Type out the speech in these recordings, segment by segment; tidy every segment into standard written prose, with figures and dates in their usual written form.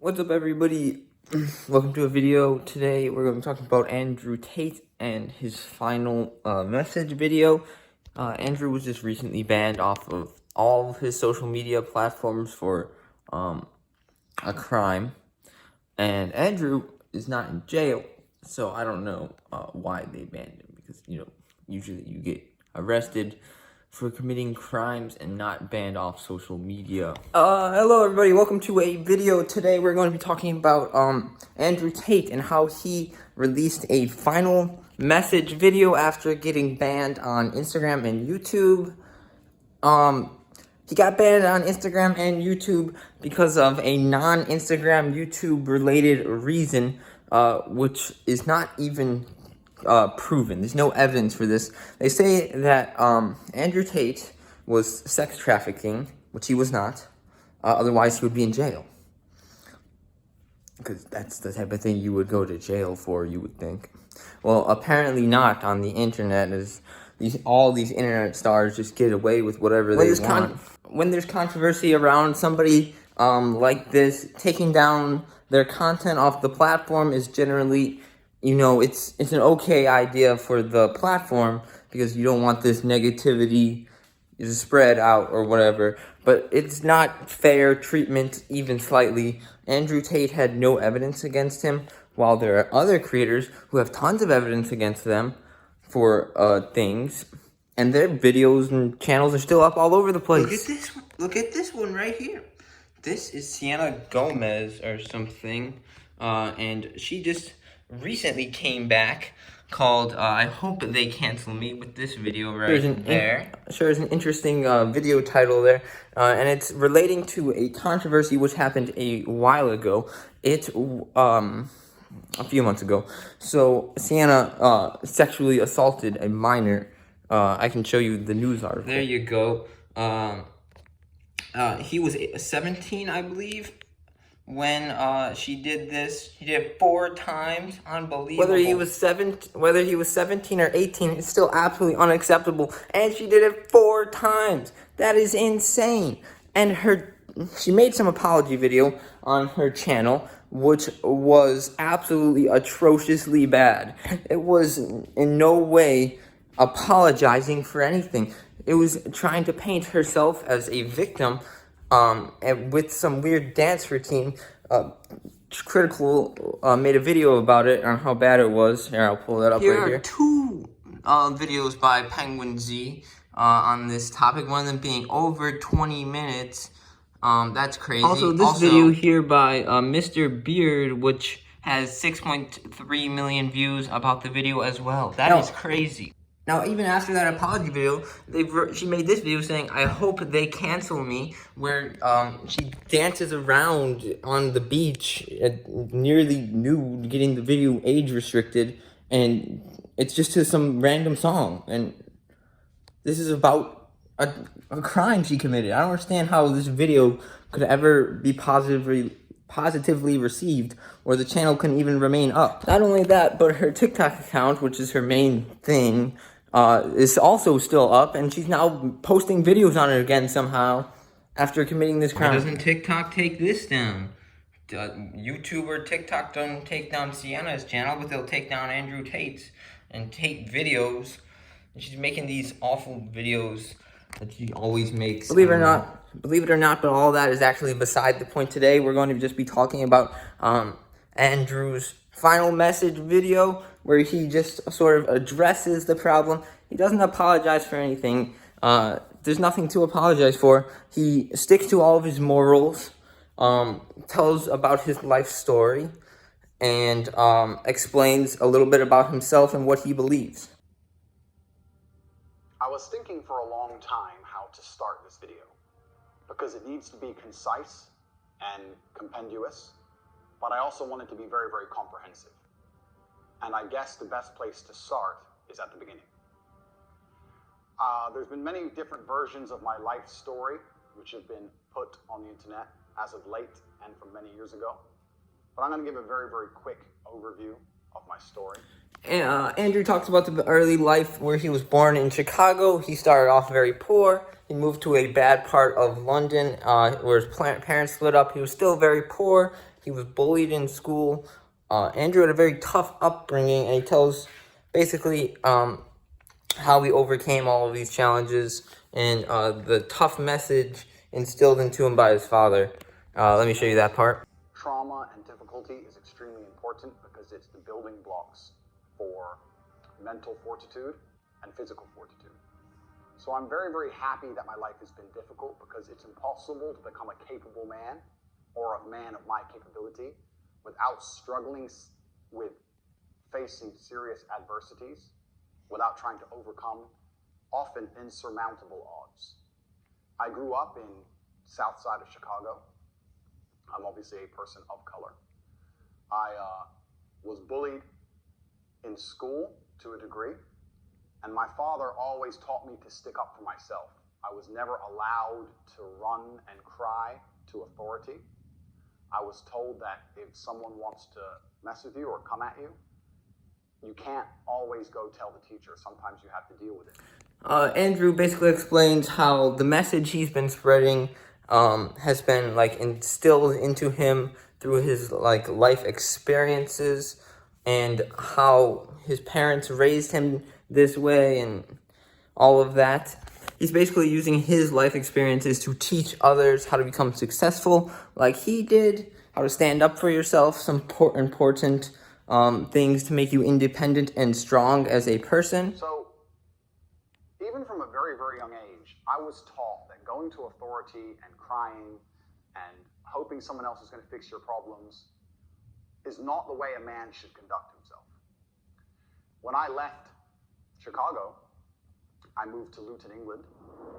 What's up, everybody? Welcome to a video. Today we're going to be talking about Andrew Tate and his final message video. Andrew was just recently banned off of all of his social media platforms for a crime, and Andrew is not in jail, so I don't know why they banned him, because usually you get arrested for committing crimes and not banned off social media. Hello everybody, welcome to a video. Today we're going to be talking about Andrew Tate and how he released a final message video after getting banned on Instagram and YouTube. He got banned on Instagram and YouTube because of a non-Instagram YouTube related reason, which is not even proven. There's no evidence for this. They say that Andrew Tate was sex trafficking, which he was not. Otherwise, he would be in jail. Because that's the type of thing you would go to jail for, you would think. Well, apparently not on the internet. As all these internet stars just get away with whatever they want. When there's controversy around somebody like this, taking down their content off the platform is generally, it's an okay idea for the platform, because you don't want this negativity to spread out or whatever. But it's not fair treatment, even slightly. Andrew Tate had no evidence against him, while there are other creators who have tons of evidence against them for things, and their videos and channels are still up all over the place. Look at this one right here. This is Selena Gomez or something, and she just recently came back, called I Hope They Cancel Me, with this video right there. There's an interesting video title there, and it's relating to a controversy which happened a while ago. A few months ago. So Sienna sexually assaulted a minor. I can show you the news article. There you go. He was 17, I believe, when she did this. She did it 4 times. Unbelievable. Whether he was 17 or 18, it's still absolutely unacceptable. And she did it 4 times. That is insane. And she made some apology video on her channel, which was absolutely atrociously bad. It was in no way apologizing for anything. It was trying to paint herself as a victim, and with some weird dance routine. Critical made a video about it on how bad it was. Here, I'll pull that up right here. Here are 2 videos by Penguin Z on this topic, one of them being over 20 minutes. That's crazy. Also, this video here by Mr. Beard, which has 6.3 million views about the video as well. That is crazy. Now, even after that apology video, she made this video saying, "I hope they cancel me," where she dances around on the beach, nearly nude, getting the video age restricted, and it's just to some random song. And this is about a crime she committed. I don't understand how this video could ever be positively received, or the channel can even remain up. Not only that, but her TikTok account, which is her main thing, is also still up, and she's now posting videos on it again somehow after committing this crime. Why doesn't TikTok take this down? YouTube or TikTok don't take down Sienna's channel, but they'll take down Andrew Tate's and Tate videos. And she's making these awful videos that she always makes. Believe it or not, but all that is actually beside the point. Today we're going to just be talking about Andrew's final message video, where he just sort of addresses the problem. He doesn't apologize for anything. There's nothing to apologize for. He sticks to all of his morals, tells about his life story, and explains a little bit about himself and what he believes. I was thinking for a long time how to start this video, because it needs to be concise and compendious, but I also want it to be very, very comprehensive. And I guess the best place to start is at the beginning. There's been many different versions of my life story, which have been put on the internet as of late and from many years ago. But I'm going to give a very, very quick overview of my story. Andrew talks about the early life where he was born in Chicago. He started off very poor. He moved to a bad part of London where his parents split up. He was still very poor. He was bullied in school. Andrew had a very tough upbringing, and he tells basically how he overcame all of these challenges and the tough message instilled into him by his father. Let me show you that part. Trauma and difficulty is extremely important because it's the building blocks for mental fortitude and physical fortitude. So I'm very, very happy that my life has been difficult because it's impossible to become a capable man or a man of my capability without struggling with facing serious adversities, without trying to overcome often insurmountable odds. I grew up in South Side of Chicago. I'm obviously a person of color. I was bullied in school to a degree, and my father always taught me to stick up for myself. I was never allowed to run and cry to authority. I was told that if someone wants to mess with you or come at you, you can't always go tell the teacher. Sometimes you have to deal with it. Andrew basically explains how the message he's been spreading has been like instilled into him through his like life experiences and how his parents raised him this way and all of that. He's basically using his life experiences to teach others how to become successful like he did, how to stand up for yourself, some important things to make you independent and strong as a person. So, even from a very, very young age, I was taught that going to authority and crying and hoping someone else is going to fix your problems is not the way a man should conduct himself. When I left Chicago, I moved to Luton, England,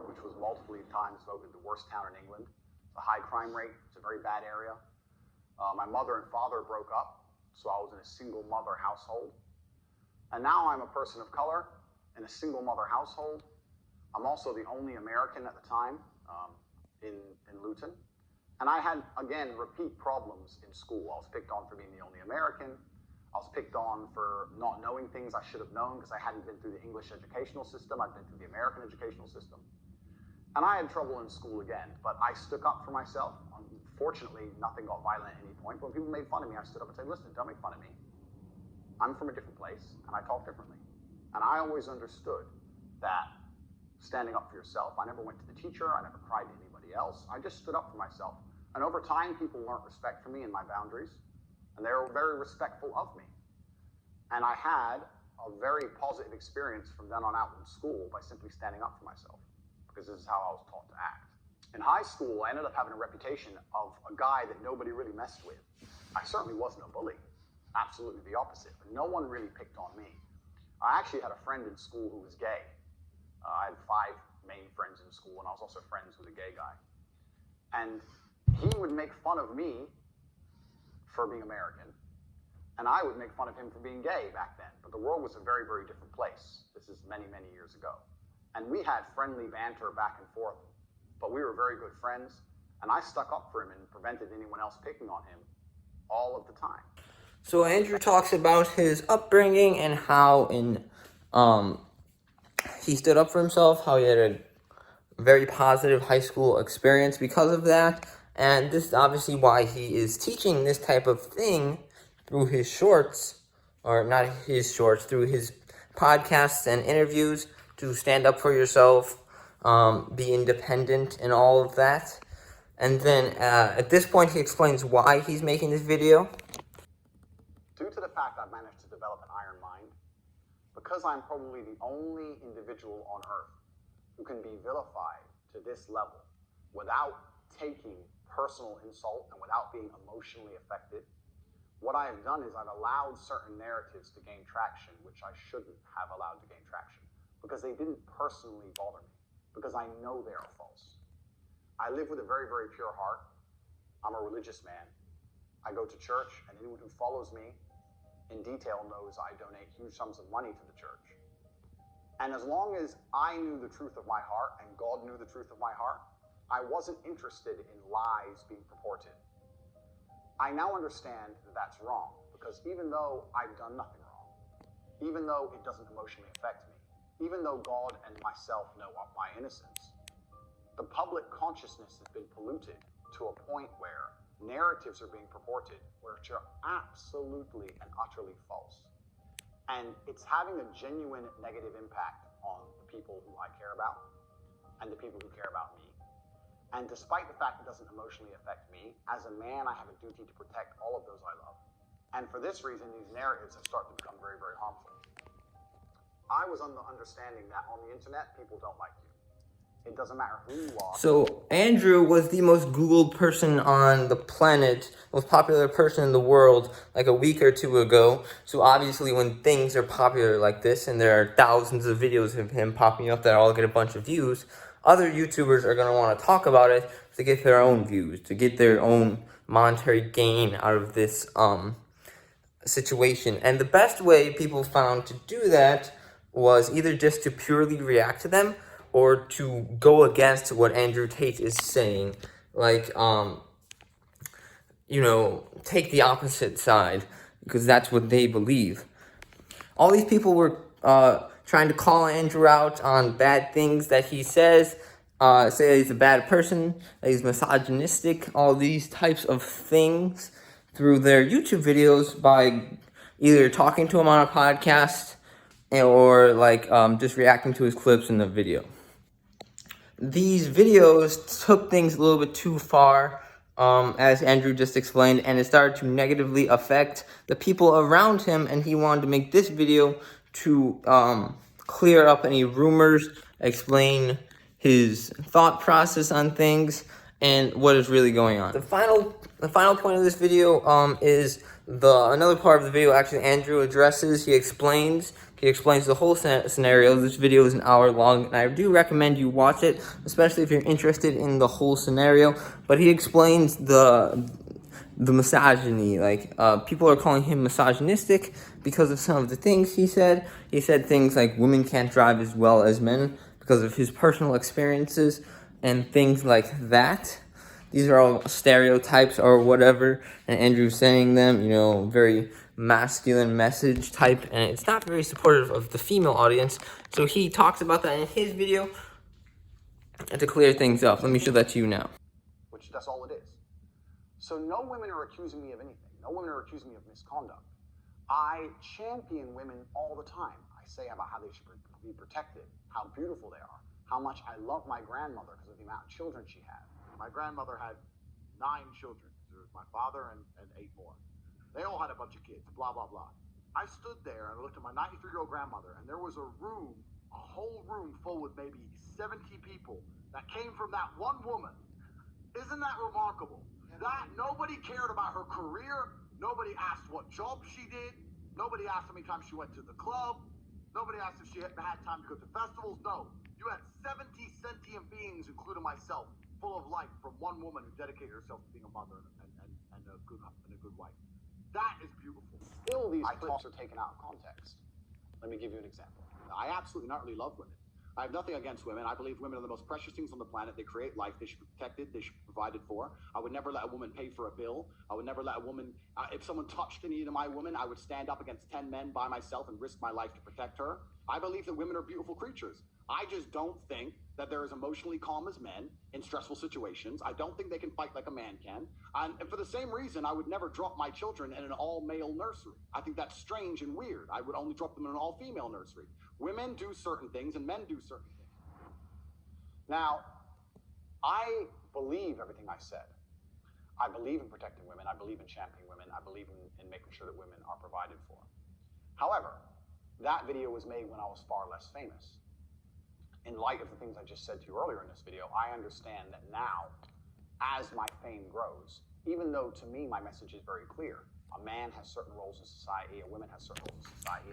which was multiple times voted the worst town in England. It's a high crime rate. It's a very bad area. My mother and father broke up, so I was in a single mother household. And now I'm a person of color in a single mother household. I'm also the only American at the time in Luton. And I had, again, repeat problems in school. I was picked on for being the only American. I was picked on for not knowing things I should have known because I hadn't been through the English educational system. I'd been through the American educational system. And I had trouble in school again, but I stuck up for myself. Unfortunately, nothing got violent at any point. But when people made fun of me, I stood up and said, listen, don't make fun of me. I'm from a different place, and I talk differently. And I always understood that standing up for yourself, I never went to the teacher, I never cried to anybody else. I just stood up for myself. And over time, people learned respect for me and my boundaries, and they were very respectful of me. And I had a very positive experience from then on out in school by simply standing up for myself, because this is how I was taught to act. In high school, I ended up having a reputation of a guy that nobody really messed with. I certainly wasn't a bully. Absolutely the opposite, but no one really picked on me. I actually had a friend in school who was gay. I had 5 main friends in school, and I was also friends with a gay guy. And he would make fun of me for being American, and I would make fun of him for being gay back then. But the world was a very, very different place. This is many, many years ago. And we had friendly banter back and forth, but we were very good friends, and I stuck up for him and prevented anyone else picking on him all of the time. So Andrew talks about his upbringing and how he stood up for himself, how he had a very positive high school experience because of that. And this is obviously why he is teaching this type of thing through his shorts, or not his shorts, through his podcasts and interviews, to stand up for yourself, be independent and all of that. And then at this point, he explains why he's making this video. Due to the fact I've managed to develop an iron mind, because I'm probably the only individual on earth who can be vilified to this level without taking personal insult and without being emotionally affected, what I have done is I've allowed certain narratives to gain traction, which I shouldn't have allowed to gain traction, because they didn't personally bother me, because I know they are false. I live with a very, very pure heart. I'm a religious man. I go to church, and anyone who follows me in detail knows I donate huge sums of money to the church. And as long as I knew the truth of my heart, and God knew the truth of my heart, I wasn't interested in lies being purported. I now understand that that's wrong, because even though I've done nothing wrong, even though it doesn't emotionally affect me, even though God and myself know of my innocence. The public consciousness has been polluted to a point where narratives are being purported which are absolutely and utterly false. And it's having a genuine negative impact on the people who I care about and the people who care about me. And despite the fact it doesn't emotionally affect me, as a man, I have a duty to protect all of those I love. And for this reason, these narratives have started to become very, very harmful. I was under the understanding that on the internet, people don't like you. It doesn't matter who you are. So Andrew was the most Googled person on the planet, most popular person in the world, like a week or two ago. So obviously when things are popular like this, and there are thousands of videos of him popping up that all get a bunch of views, other YouTubers are going to want to talk about it to get their own views, to get their own monetary gain out of this situation. And the best way people found to do that was either just to purely react to them, or to go against what Andrew Tate is saying, like, take the opposite side, because that's what they believe. All these people were trying to call Andrew out on bad things that he says, say that he's a bad person, that he's misogynistic, all these types of things through their YouTube videos by either talking to him on a podcast or just reacting to his clips in the video. These videos took things a little bit too far, as Andrew just explained, and it started to negatively affect the people around him, and he wanted to make this video to clear up any rumors, explain his thought process on things, and what is really going on. The final point of this video is another part of the video actually Andrew addresses. He explains the whole scenario. This video is an hour long, and I do recommend you watch it, especially if you're interested in the whole scenario. But he explains the misogyny. People are calling him misogynistic because of some of the things he said. He said things like women can't drive as well as men because of his personal experiences and things like that. These are all stereotypes or whatever, and Andrew's saying them, very masculine message type, and it's not very supportive of the female audience. So he talks about that in his video, and to clear things up, let me show that to you now. Which that's all it is. So no women are accusing me of anything. No women are accusing me of misconduct. I champion women all the time. I say about how they should be protected, how beautiful they are, how much I love my grandmother because of the amount of children she had. My grandmother had 9 children. There was my father and 8 more. They all had a bunch of kids, blah, blah, blah. I stood there and I looked at my 93-year-old grandmother, and there was a whole room full with maybe 70 people that came from that one woman. Isn't that remarkable? That nobody cared about her career. Nobody asked what job she did. Nobody asked how many times she went to the club. Nobody asked if she had time to go to festivals. No. You had 70 sentient beings, including myself, full of life from one woman who dedicated herself to being a mother and a good wife. That is beautiful. Still, these clips are taken out of context. Let me give you an example. I absolutely not really love women. I have nothing against women. I believe women are the most precious things on the planet. They create life. They should be protected. They should be provided for. I would never let a woman pay for a bill. I would never let a woman, if someone touched any of my women, I would stand up against 10 men by myself and risk my life to protect her. I believe that women are beautiful creatures. I just don't think that they're as emotionally calm as men in stressful situations. I don't think they can fight like a man can. And for the same reason, I would never drop my children in an all-male nursery. I think that's strange and weird. I would only drop them in an all-female nursery. Women do certain things and men do certain things. Now, I believe everything I said. I believe in protecting women. I believe in championing women. I believe in making sure that women are provided for. However, that video was made when I was far less famous. In light of the things I just said to you earlier in this video, I understand that now, as my fame grows, even though to me my message is very clear, a man has certain roles in society, a woman has certain roles in society.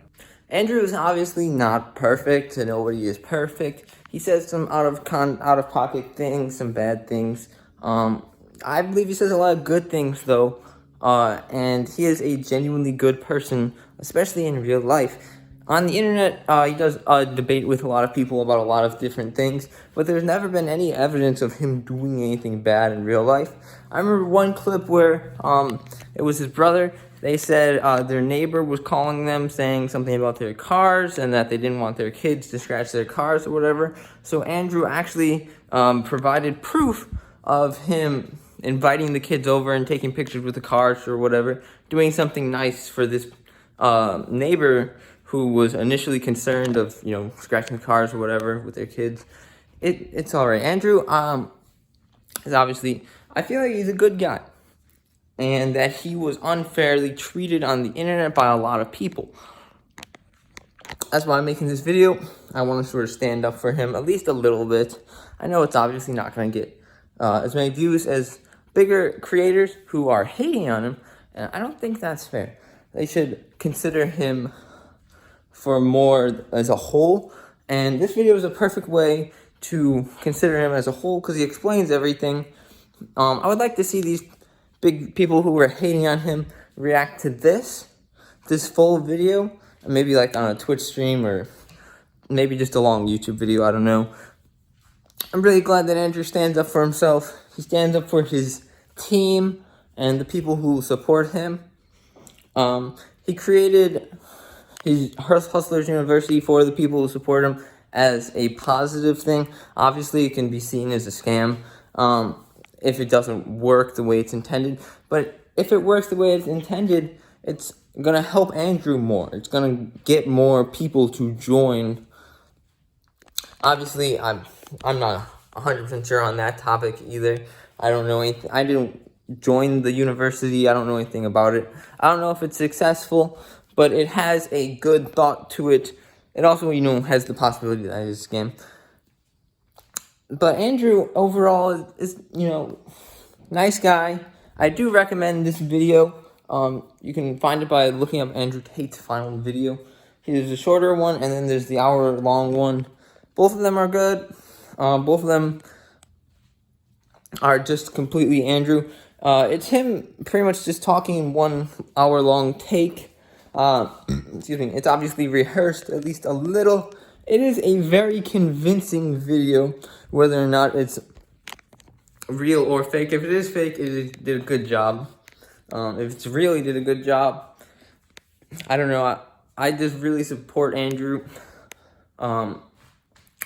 Andrew is obviously not perfect, and nobody is perfect. He says some out of pocket things, some bad things. I believe he says a lot of good things though, and he is a genuinely good person, especially in real life. On the internet, he does debate with a lot of people about a lot of different things, but there's never been any evidence of him doing anything bad in real life. I remember one clip where it was his brother. They said their neighbor was calling them saying something about their cars and that they didn't want their kids to scratch their cars or whatever. So Andrew actually provided proof of him inviting the kids over and taking pictures with the cars or whatever, doing something nice for this neighbor who was initially concerned of, you know, scratching cars or whatever with their kids. It's all right. Andrew is obviously, I feel like he's a good guy, and that he was unfairly treated on the internet by a lot of people. That's why I'm making this video. I want to sort of stand up for him at least a little bit. I know it's obviously not going to get as many views as bigger creators who are hating on him, and I don't think that's fair. They should consider him for more as a whole, and this video is a perfect way to consider him as a whole because he explains everything. I would like to see these big people who were hating on him react to this full video, maybe like on a Twitch stream or maybe just a long YouTube video, I don't know. I'm really glad that Andrew stands up for himself. He stands up for his team and the people who support him. He created his Hustlers University for the people who support him as a positive thing. Obviously, it can be seen as a scam if it doesn't work the way it's intended. But if it works the way it's intended, it's going to help Andrew more. It's going to get more people to join. Obviously, I'm not 100% sure on that topic either. I don't know anything. I didn't join the university. I don't know anything about it. I don't know if it's successful, but it has a good thought to it. It also, you know, has the possibility that it's a scam. But Andrew, overall, is, you know, nice guy. I do recommend this video. You can find it by looking up Andrew Tate's final video. There's a shorter one, and then there's the hour-long one. Both of them are good. Both of them are just completely Andrew. It's him pretty much just talking in 1 hour-long take. Excuse me. It's obviously rehearsed at least a little. It is a very convincing video, whether or not it's real or fake. If it is fake, it did a good job. If it's real, he did a good job. I don't know. I just really support Andrew. I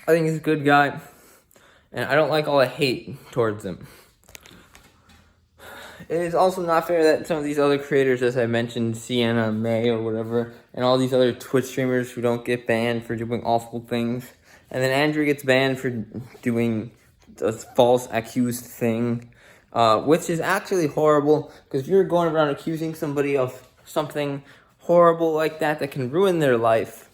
think he's a good guy, and I don't like all the hate towards him. It is also not fair that some of these other creators, as I mentioned, Sienna May or whatever, and all these other Twitch streamers who don't get banned for doing awful things, and then Andrew gets banned for doing a false accused thing, which is actually horrible, because if you're going around accusing somebody of something horrible like that that can ruin their life,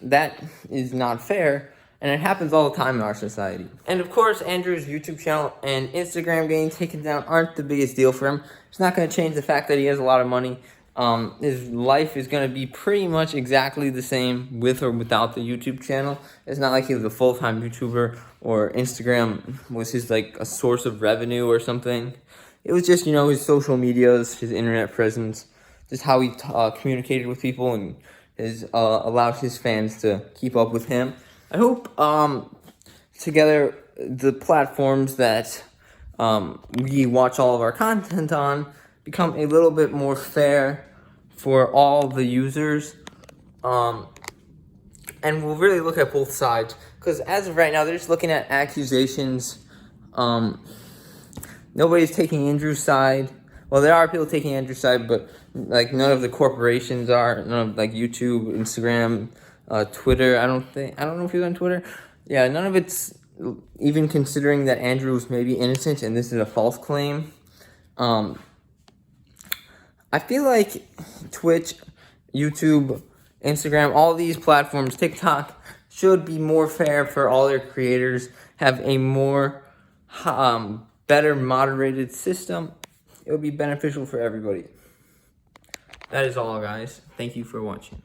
that is not fair. And it happens all the time in our society. And of course, Andrew's YouTube channel and Instagram getting taken down aren't the biggest deal for him. It's not going to change the fact that he has a lot of money. His life is going to be pretty much exactly the same with or without the YouTube channel. It's not like he was a full-time YouTuber or Instagram was his like a source of revenue or something. It was just, you know, his social medias, his internet presence, just how he communicated with people and his allowed his fans to keep up with him. I hope together the platforms that we watch all of our content on become a little bit more fair for all the users. And we'll really look at both sides. Because as of right now, they're just looking at accusations. Nobody's taking Andrew's side. Well, there are people taking Andrew's side, but like none of the corporations are. None of like YouTube, Instagram, Twitter. I don't know if he's on Twitter. Yeah, none of it's even considering that Andrew was maybe innocent and this is a false claim. I feel like Twitch, YouTube, Instagram, all these platforms, TikTok, should be more fair for all their creators, have a more better moderated system. It would be beneficial for everybody. That is all, guys. Thank you for watching.